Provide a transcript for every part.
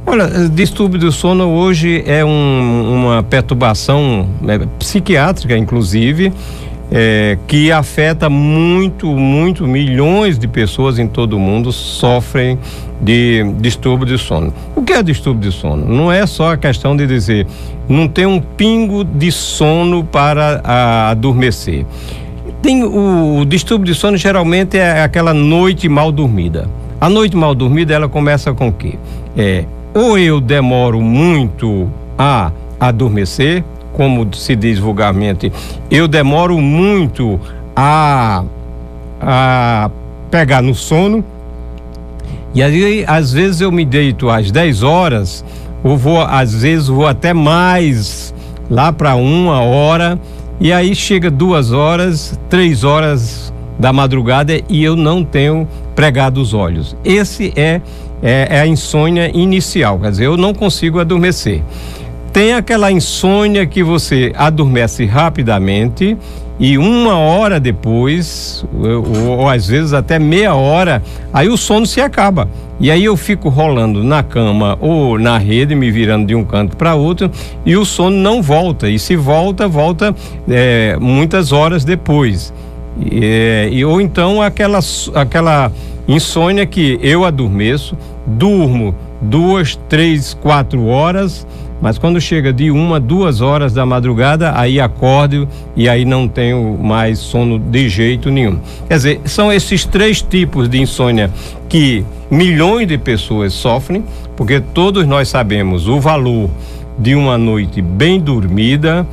Olha, distúrbio do sono hoje é uma perturbação psiquiátrica, inclusive, que afeta muito milhões de pessoas em todo o mundo sofrem de distúrbio de sono. O que é distúrbio de sono? Não é só a questão de dizer não ter um pingo de sono para adormecer. O distúrbio de sono geralmente é aquela noite mal dormida. A noite mal dormida, ela começa com o quê? Ou eu demoro muito a adormecer, como se diz vulgarmente, eu demoro muito a pegar no sono, e aí às vezes eu me deito às 10 horas, ou às vezes vou até mais, lá para 1 hora, e aí chega 2 horas, 3 horas da madrugada e eu não tenho pregado os olhos. Esse é a insônia inicial, quer dizer, eu não consigo adormecer. Tem aquela insônia que você adormece rapidamente e 1 hora depois, ou às vezes até meia hora, aí o sono se acaba. E aí eu fico rolando na cama ou na rede, me virando de um canto para outro, e o sono não volta. E se volta muitas horas depois. Ou então aquela insônia que eu adormeço, durmo 2, 3, 4 horas, mas quando chega de 1, 2 horas da madrugada, aí acordo e aí não tenho mais sono de jeito nenhum. Quer dizer, são esses 3 tipos de insônia que milhões de pessoas sofrem, porque todos nós sabemos o valor de uma noite bem dormida.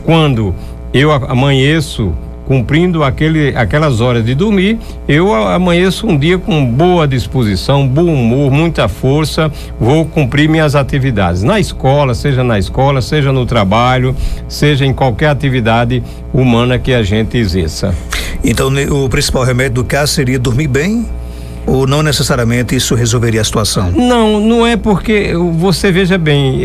Quando eu amanheço cumprindo aquelas horas de dormir, eu amanheço um dia com boa disposição, bom humor, muita força, vou cumprir minhas atividades na escola, seja no trabalho, seja em qualquer atividade humana que a gente exerça. Então, o principal remédio do caso seria dormir bem? Ou não necessariamente isso resolveria a situação? Não é, porque você veja bem,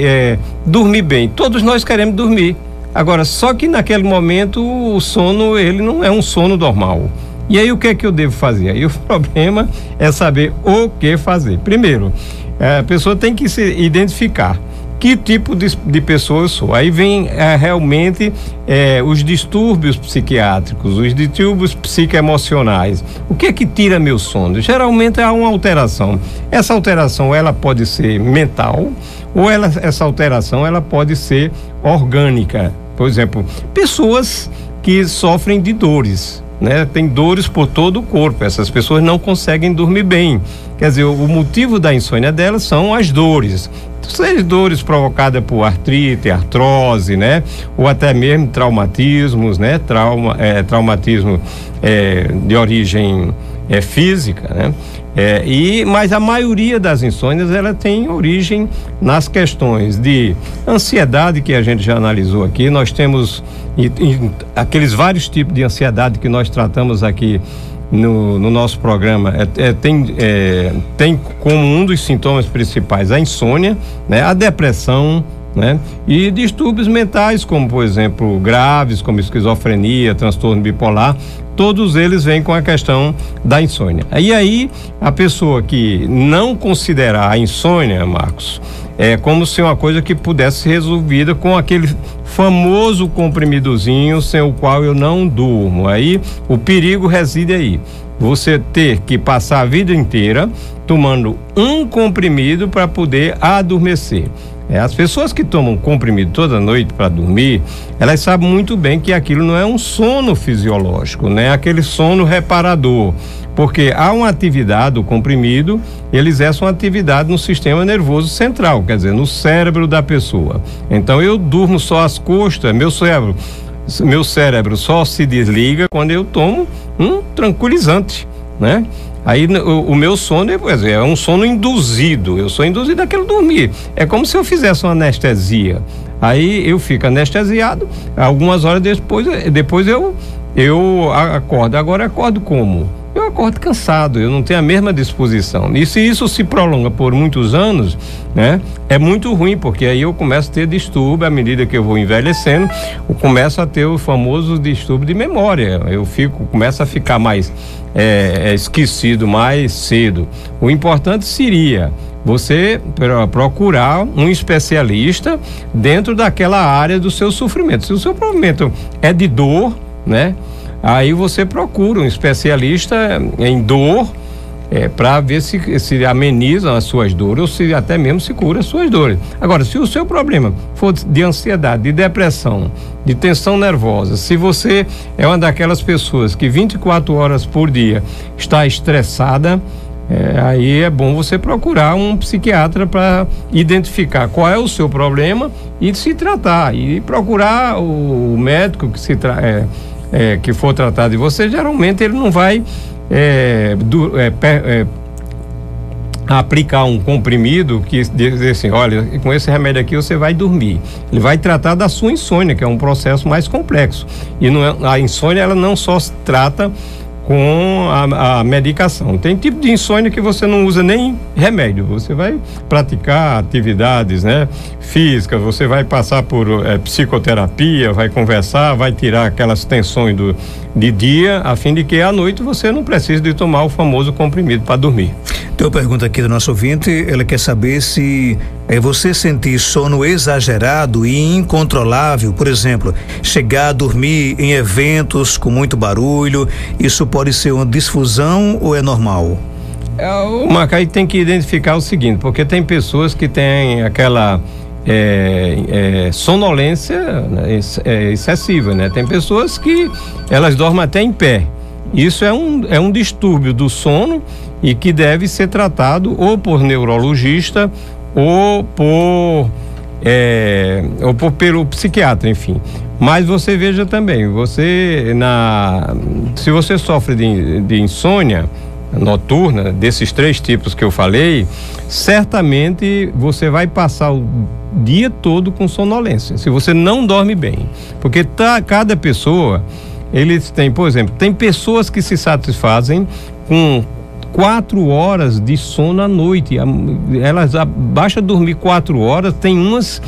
dormir bem, todos nós queremos dormir. Agora, só que naquele momento o sono, ele não é um sono normal. E aí o que é que eu devo fazer? Aí o problema é saber o que fazer. Primeiro, a pessoa tem que se identificar que tipo de pessoa eu sou. Aí vem realmente os distúrbios psiquiátricos, os distúrbios psicoemocionais. O que é que tira meu sono? Geralmente há uma alteração. Essa alteração, ela pode ser mental, ou essa alteração, ela pode ser orgânica. Por exemplo, pessoas que sofrem de dores, né? Tem dores por todo o corpo, essas pessoas não conseguem dormir bem. Quer dizer, o motivo da insônia delas são as dores. Seja dores provocadas por artrite, artrose, né? Ou até mesmo traumatismos, né? Traumatismo de origem física, né? Mas a maioria das insônias, ela tem origem nas questões de ansiedade, que a gente já analisou aqui. Nós temos aqueles vários tipos de ansiedade que nós tratamos aqui no nosso programa. Tem como um dos sintomas principais a insônia, né? A depressão, né? E distúrbios mentais, como por exemplo graves, como esquizofrenia, transtorno bipolar, todos eles vêm com a questão da insônia. E aí a pessoa que não considerar a insônia, Marcos, é como se uma coisa que pudesse ser resolvida com aquele famoso comprimidozinho sem o qual eu não durmo. Aí o perigo reside aí. Você ter que passar a vida inteira tomando um comprimido para poder adormecer. As pessoas que tomam comprimido toda noite para dormir, elas sabem muito bem que aquilo não é um sono fisiológico, né? Aquele sono reparador, porque há uma atividade, o comprimido, ele exerce uma atividade no sistema nervoso central, quer dizer, no cérebro da pessoa. Então eu durmo só as costas, meu cérebro só se desliga quando eu tomo um tranquilizante, né? Aí o meu sono é um sono induzido, eu sou induzido àquele dormir. É como se eu fizesse uma anestesia. Aí eu fico anestesiado, algumas horas depois eu acordo. Agora acordo como? Eu acordo cansado, eu não tenho a mesma disposição. E se isso se prolonga por muitos anos, né? É muito ruim, porque aí eu começo a ter distúrbio à medida que eu vou envelhecendo, eu começo a ter o famoso distúrbio de memória. Começo a ficar mais esquecido mais cedo. O importante seria você procurar um especialista dentro daquela área do seu sofrimento. Se o seu sofrimento é de dor, né? Aí você procura um especialista em dor, para ver se amenizam as suas dores ou se até mesmo se cura as suas dores. Agora, se o seu problema for de ansiedade, de depressão, de tensão nervosa, se você é uma daquelas pessoas que 24 horas por dia está estressada, aí é bom você procurar um psiquiatra para identificar qual é o seu problema e se tratar, e procurar o médico que for tratar de você. Geralmente ele não vai aplicar um comprimido que diz assim, olha, com esse remédio aqui você vai dormir. Ele vai tratar da sua insônia, que é um processo mais complexo. E a insônia, ela não só se trata com a medicação. Tem tipo de insônia que você não usa nem remédio, você vai praticar atividades, né, físicas, você vai passar por psicoterapia, vai conversar, vai tirar aquelas tensões de dia, a fim de que à noite você não precise de tomar o famoso comprimido para dormir. Tem uma pergunta aqui do nosso ouvinte, ela quer saber se você sentir sono exagerado e incontrolável, por exemplo, chegar a dormir em eventos com muito barulho, isso pode ser uma disfunção ou é normal? O Macai tem que identificar o seguinte, porque tem pessoas que têm aquela sonolência, né, excessiva, né? Tem pessoas que elas dormem até em pé. Isso é um distúrbio do sono e que deve ser tratado ou por neurologista ou pelo psiquiatra, enfim. Mas você veja também, se você sofre de insônia noturna, desses 3 tipos que eu falei, certamente você vai passar o dia todo com sonolência, se você não dorme bem, porque cada pessoa, eles têm, por exemplo, tem pessoas que se satisfazem com 4 horas de sono à noite. Elas basta dormir 4 horas, tem umas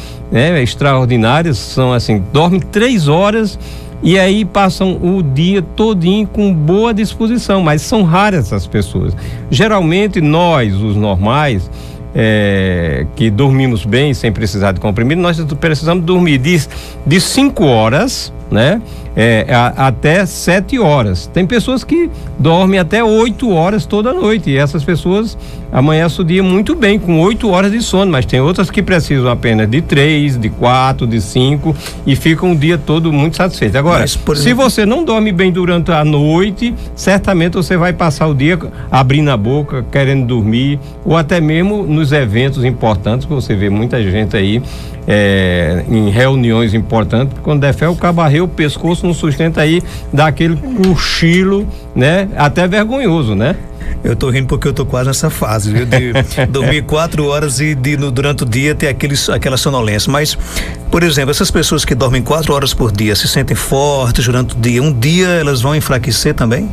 extraordinárias, são assim, dormem 3 horas e aí passam o dia todinho com boa disposição, mas são raras essas pessoas. Geralmente nós, os normais, que dormimos bem sem precisar de comprimido, nós precisamos dormir de 5 horas, né? Até 7 horas. Tem pessoas que dormem até 8 horas toda noite, e essas pessoas amanhecem o dia muito bem, com 8 horas de sono, mas tem outras que precisam apenas de 3, de 4, de 5 e ficam o dia todo muito satisfeitos. Agora, se você não dorme bem durante a noite, certamente você vai passar o dia abrindo a boca, querendo dormir, ou até mesmo nos eventos importantes, que você vê muita gente aí em reuniões importantes, quando der fé, o cabarré, o pescoço não sustenta, aí dá aquele cochilo, né? Até vergonhoso, né? Eu tô rindo porque eu tô quase nessa fase, viu? De dormir 4 horas e durante o dia ter aquela sonolência. Mas, por exemplo, essas pessoas que dormem 4 horas por dia se sentem fortes durante o dia, um dia elas vão enfraquecer também?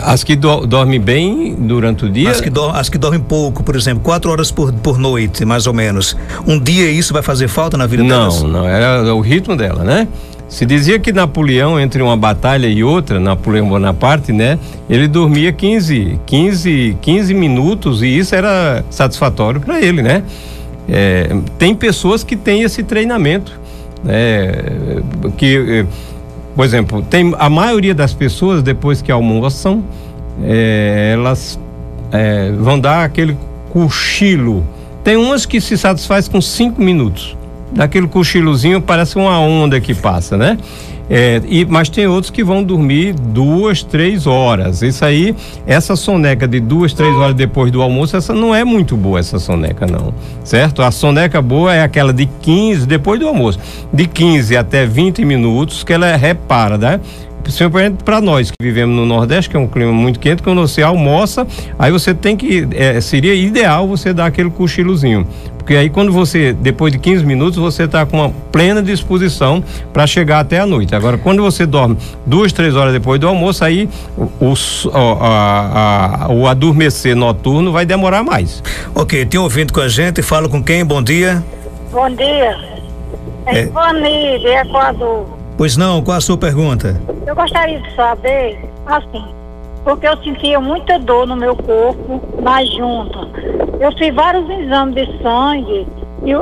As que dormem bem durante o dia? As que dormem pouco, por exemplo, 4 horas por noite, mais ou menos. Um dia isso vai fazer falta na vida delas? Não, é o ritmo dela, né? Se dizia que Napoleão, entre uma batalha e outra, Napoleão Bonaparte, né? Ele dormia 15 minutos, e isso era satisfatório para ele, né? Tem pessoas que têm esse treinamento, por exemplo, a maioria das pessoas, depois que almoçam, elas vão dar aquele cochilo. Tem umas que se satisfaz com 5 minutos. Daquele cochilozinho, parece uma onda que passa, né? Mas tem outros que vão dormir 2, 3 horas. Isso aí, essa soneca de 2, 3 horas depois do almoço, essa não é muito boa, essa soneca, não. Certo? A soneca boa é aquela de 15, depois do almoço, de 15 até 20 minutos, que ela repara, né? Principalmente para nós que vivemos no Nordeste, que é um clima muito quente, quando você almoça, aí você tem que, seria ideal você dar aquele cochilozinho, porque aí quando depois de 15 minutos, você está com uma plena disposição para chegar até a noite. Agora, quando você dorme 2, 3 horas depois do almoço, aí o adormecer noturno vai demorar mais. Ok, tem um ouvinte com a gente, fala com quem? Bom dia. Bom dia. Ivani, de Equador. Pois não, qual a sua pergunta? Eu gostaria de saber, assim, porque eu sentia muita dor no meu corpo, na junta. Eu fiz vários exames de sangue e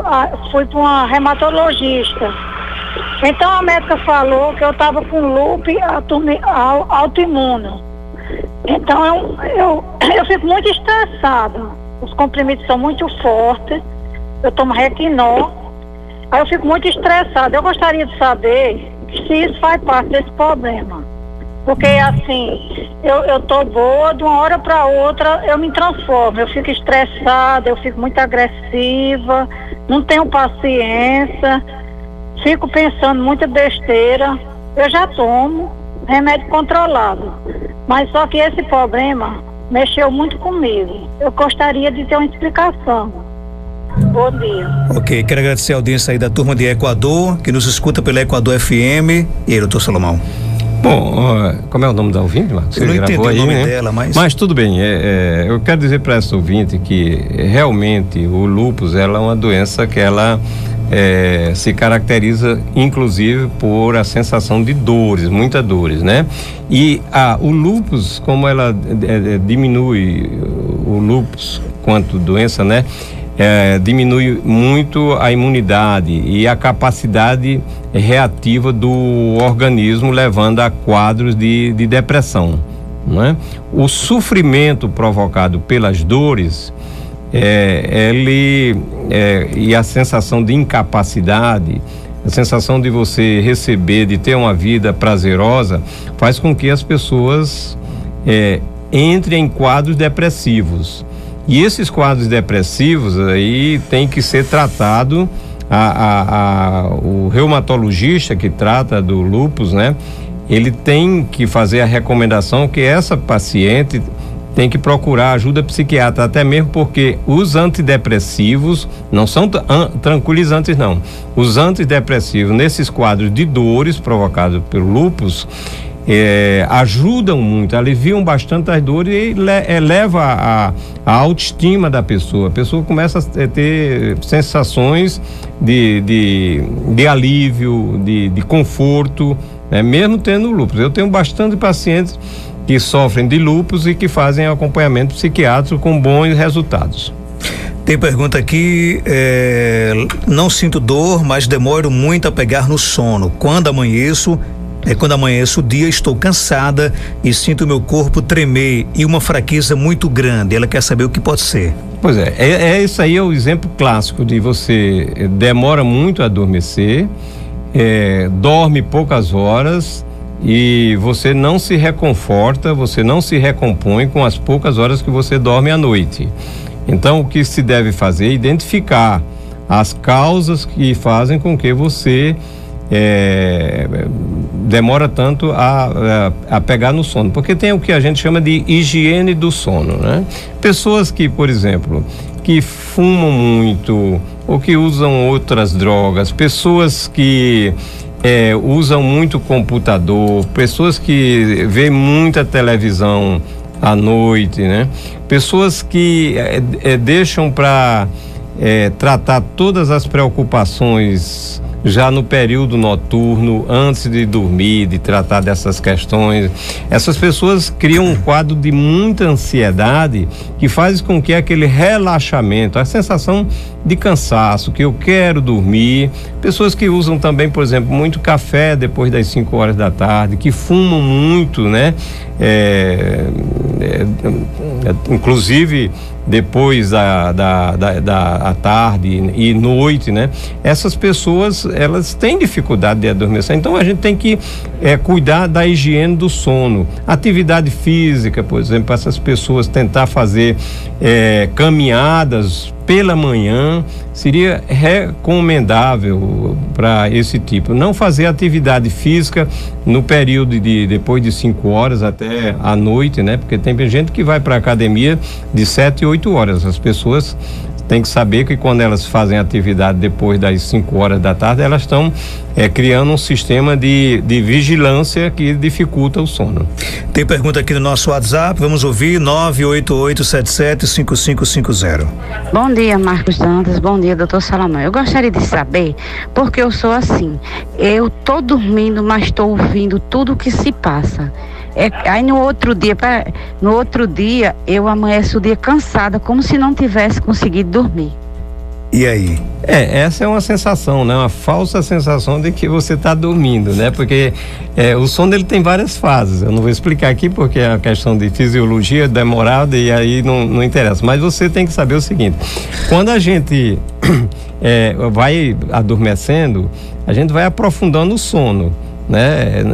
fui para uma reumatologista. Então a médica falou que eu estava com lúpus autoimune. Então eu fico muito estressada. Os comprimidos são muito fortes. Eu tomo Requinol. Aí eu fico muito estressada. Eu gostaria de saber se isso faz parte desse problema. Porque assim, eu tô boa, de uma hora para outra eu me transformo. Eu fico estressada, eu fico muito agressiva, não tenho paciência, fico pensando muita besteira. Eu já tomo remédio controlado, mas só que esse problema mexeu muito comigo. Eu gostaria de ter uma explicação. Bom dia. Ok, quero agradecer a audiência aí da turma de Equador, que nos escuta pela Equador FM. E aí, doutor Salomão? Bom, como é o nome da ouvinte, Marcos? Eu não entendi o nome dela, mas tudo bem. Eu quero dizer para essa ouvinte que realmente o lúpus ela é uma doença que ela se caracteriza inclusive por a sensação de dores, muitas dores, né? E o lúpus, como ela diminui o lúpus quanto doença, né? Diminui muito a imunidade e a capacidade reativa do organismo, levando a quadros de depressão, não é? O sofrimento provocado pelas dores e a sensação de incapacidade, a sensação de você receber, de ter uma vida prazerosa, faz com que as pessoas entrem em quadros depressivos. E esses quadros depressivos aí tem que ser tratado, o reumatologista que trata do lúpus, né? Ele tem que fazer a recomendação que essa paciente tem que procurar ajuda psiquiátrica, até mesmo porque os antidepressivos não são tranquilizantes não. Os antidepressivos nesses quadros de dores provocados pelo lúpus ajudam muito, aliviam bastante as dores e eleva a autoestima da pessoa. A pessoa começa a ter sensações de alívio, de conforto, né? Mesmo tendo lúpus. Eu tenho bastante pacientes que sofrem de lúpus e que fazem acompanhamento psiquiátrico com bons resultados. Tem pergunta aqui, não sinto dor, mas demoro muito a pegar no sono. Quando amanheço o dia, estou cansada e sinto meu corpo tremer e uma fraqueza muito grande. Ela quer saber o que pode ser. Pois isso aí é o exemplo clássico de você demora muito a adormecer, dorme poucas horas e você não se reconforta, você não se recompõe com as poucas horas que você dorme à noite. Então, o que se deve fazer é identificar as causas que fazem com que você demora tanto a pegar no sono, porque tem o que a gente chama de higiene do sono, né? Pessoas que, por exemplo, que fumam muito ou que usam outras drogas, pessoas que usam muito computador, pessoas que veem muita televisão à noite, né? Pessoas que deixam para tratar todas as preocupações já no período noturno, antes de dormir, de tratar dessas questões. Essas pessoas criam um quadro de muita ansiedade que faz com que aquele relaxamento, a sensação de cansaço, que eu quero dormir. Pessoas que usam também, por exemplo, muito café depois das 5 horas da tarde, que fumam muito, né? Inclusive depois da tarde e noite, né? Essas pessoas, elas têm dificuldade de adormecer, então a gente tem que cuidar da higiene do sono. Atividade física, por exemplo, para essas pessoas tentar fazer caminhadas pela manhã seria recomendável para esse tipo. Não fazer atividade física no período de depois de 5 horas até a noite, né? Porque tem gente que vai para a academia de 7 e 8 horas. As pessoas têm que saber que quando elas fazem atividade depois das 5 horas da tarde, elas estão criando um sistema de vigilância que dificulta o sono. Tem pergunta aqui no nosso WhatsApp, vamos ouvir, 988775550. Bom dia, Marcos Dantas, bom dia, doutor Salomão. Eu gostaria de saber, porque eu sou assim, eu tô dormindo, mas estou ouvindo tudo o que se passa. Aí no outro dia eu amanheço o dia cansada, como se não tivesse conseguido dormir. E aí? Essa é uma sensação, né? Uma falsa sensação de que você está dormindo, né? Porque o sono ele tem várias fases. Eu não vou explicar aqui porque é uma questão de fisiologia demorada e aí não interessa. Mas você tem que saber o seguinte: quando a gente vai adormecendo, a gente vai aprofundando o sono, né?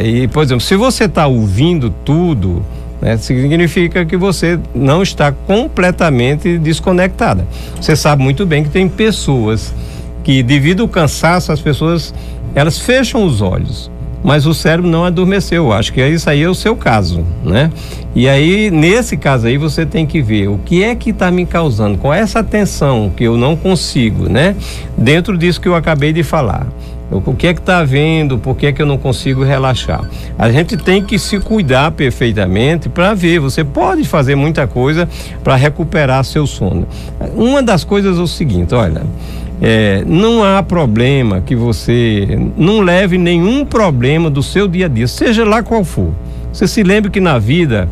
E, por exemplo, se você está ouvindo tudo, né, significa que você não está completamente desconectada. Você sabe muito bem que tem pessoas que, devido ao cansaço, as pessoas elas fecham os olhos, mas o cérebro não adormeceu. Acho que isso aí é o seu caso, né? E aí, nesse caso aí, você tem que ver o que é que está me causando, com essa tensão que eu não consigo, né? Dentro disso que eu acabei de falar. O que é que está havendo? Por que é que eu não consigo relaxar? A gente tem que se cuidar perfeitamente para ver. Você pode fazer muita coisa para recuperar seu sono. Uma das coisas é o seguinte: olha, não há problema que você não leve nenhum problema do seu dia a dia, seja lá qual for. Você se lembre que na vida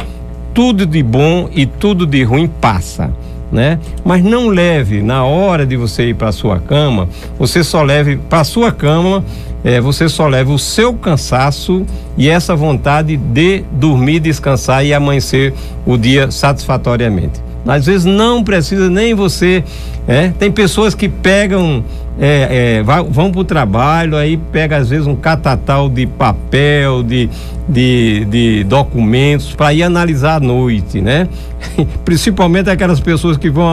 tudo de bom e tudo de ruim passa, né? Mas não leve, na hora de você ir para sua cama, você só leve para sua cama, você só leva o seu cansaço e essa vontade de dormir, descansar e amanhecer o dia satisfatoriamente. Às vezes não precisa nem você, tem pessoas que pegam, vão para o trabalho, aí pega às vezes um catatal de papel, de documentos para ir analisar à noite, né? Principalmente aquelas pessoas que vão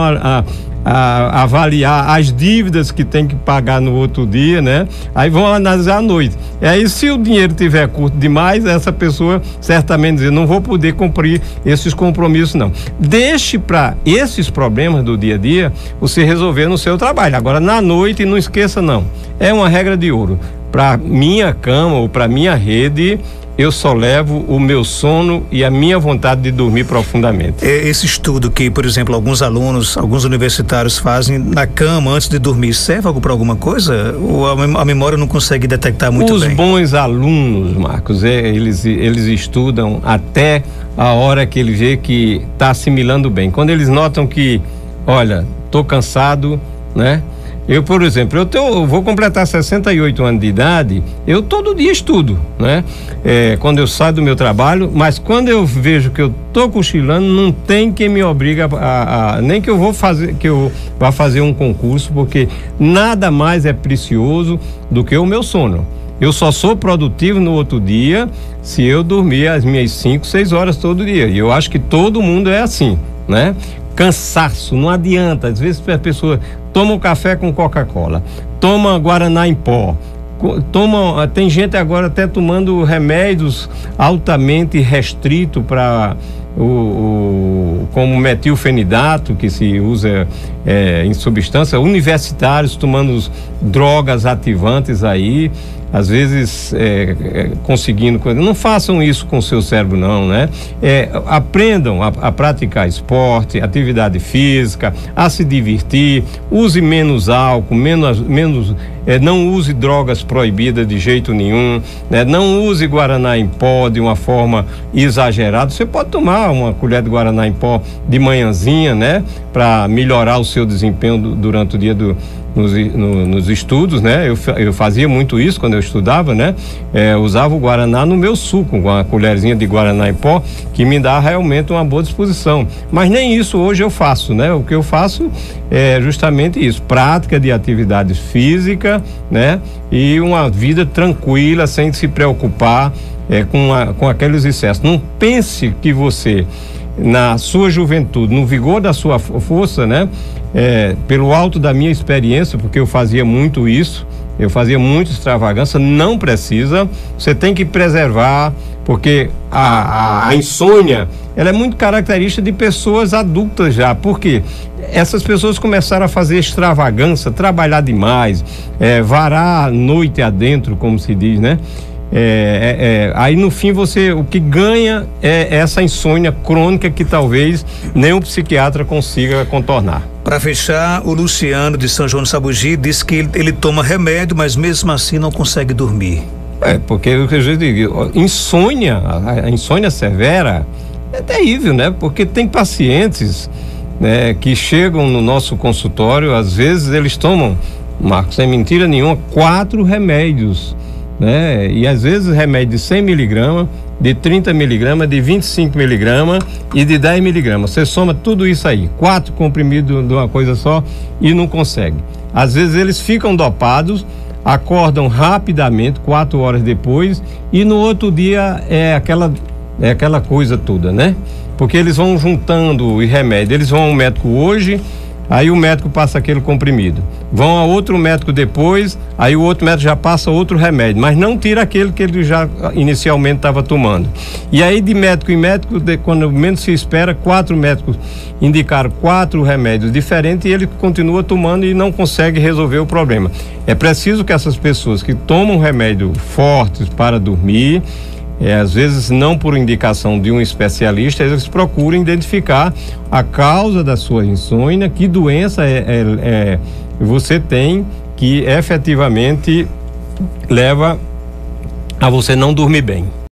avaliar as dívidas que tem que pagar no outro dia, né? Aí vão analisar à noite. E aí, se o dinheiro tiver curto demais, essa pessoa certamente diz: não vou poder cumprir esses compromissos, não. Deixe para esses problemas do dia a dia você resolver no seu trabalho. Agora, na noite, não esqueça, não. É uma regra de ouro. Para minha cama ou para minha rede, eu só levo o meu sono e a minha vontade de dormir profundamente. Esse estudo que, por exemplo, alguns universitários fazem na cama antes de dormir, serve para alguma coisa? Ou a memória não consegue detectar muito bem? Os bons alunos, Marcos, eles estudam até a hora que ele vê que está assimilando bem. Quando eles notam que, olha, estou cansado, né? Eu, por exemplo, eu vou completar 68 anos de idade, eu todo dia estudo, né? Quando eu saio do meu trabalho, mas quando eu vejo que eu tô cochilando, não tem quem me obriga nem que eu vá fazer um concurso, porque nada mais é precioso do que o meu sono. Eu só sou produtivo no outro dia se eu dormir as minhas 5, 6 horas todo dia. E eu acho que todo mundo é assim, né? Cansaço, não adianta. Às vezes a pessoa toma um café com Coca-Cola, toma Guaraná em pó, tem gente agora até tomando remédios altamente restritos para como metilfenidato, que se usa em substância, universitários tomando drogas ativantes aí, às vezes conseguindo coisa. Não façam isso com o seu cérebro, não, né? Aprendam a praticar esporte, atividade física, a se divertir, use menos álcool, não use drogas proibidas de jeito nenhum, né? Não use Guaraná em pó de uma forma exagerada. Você pode tomar uma colher de Guaraná em pó de manhãzinha, né? Para melhorar o seu desempenho durante o dia nos estudos, né? Eu fazia muito isso quando eu estudava, né? Usava o Guaraná no meu suco, com uma colherzinha de Guaraná em pó, que me dá realmente uma boa disposição. Mas nem isso hoje eu faço, né? O que eu faço é justamente isso: prática de atividade física, né? E uma vida tranquila, sem se preocupar com aqueles excessos. Não pense que você, na sua juventude, no vigor da sua força, né? Pelo alto da minha experiência, porque eu fazia muito isso, eu fazia muito extravagância, não precisa. Você tem que preservar, porque a insônia, ela é muito característica de pessoas adultas já. Por quê? Essas pessoas começaram a fazer extravagância, trabalhar demais, varar noite adentro, como se diz, né? Aí no fim o que ganha é essa insônia crônica que talvez nem um psiquiatra consiga contornar. Para fechar, o Luciano de São João do Sabugi diz que ele toma remédio, mas mesmo assim não consegue dormir. Porque o que eu digo, insônia, a insônia severa é terrível, né? Porque tem pacientes, né, que chegam no nosso consultório, às vezes eles tomam, Marcos, sem mentira nenhuma, 4 remédios, né? E às vezes remédio de 100 miligramas, de 30 miligramas, de 25 miligramas e de 10 miligramas. Você soma tudo isso aí, 4 comprimidos de uma coisa só e não consegue. Às vezes eles ficam dopados, acordam rapidamente, 4 horas depois, e no outro dia é aquela coisa toda, né? Porque eles vão juntando o remédio, eles vão ao médico hoje, aí o médico passa aquele comprimido, vão a outro médico depois, aí o outro médico já passa outro remédio, mas não tira aquele que ele já inicialmente estava tomando. E aí de médico em médico, quando menos se espera, 4 médicos indicaram 4 remédios diferentes e ele continua tomando e não consegue resolver o problema. É preciso que essas pessoas que tomam remédio fortes para dormir, às vezes não por indicação de um especialista, eles procurem identificar a causa da sua insônia, que doença você tem que efetivamente leva a você não dormir bem.